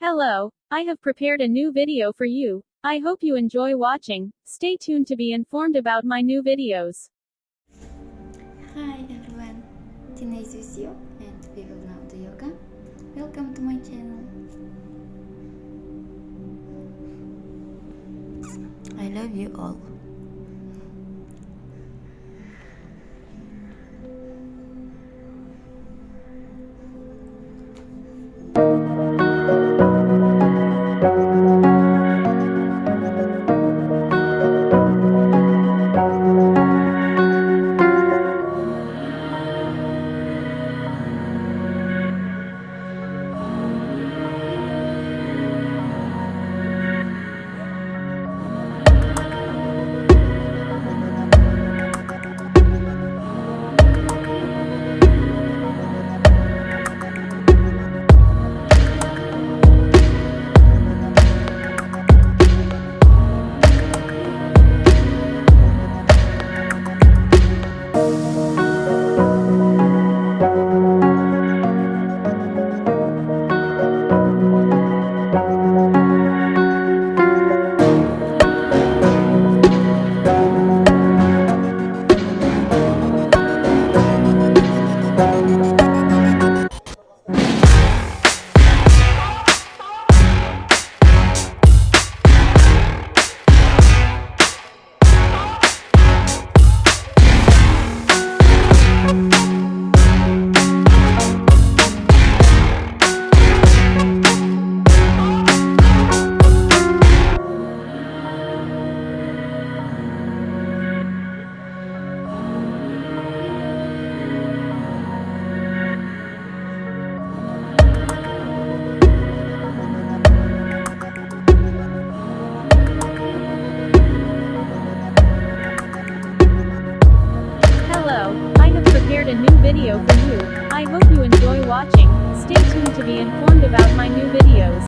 Hello, I have prepared a new video for you. I hope you enjoy watching. Stay tuned to be informed about my new videos. Hi everyone, Teenage with you and we will now do yoga. Welcome to my channel. I love you all. Hello, I have prepared a new video for you. I hope you enjoy watching. Stay tuned to be informed about my new videos.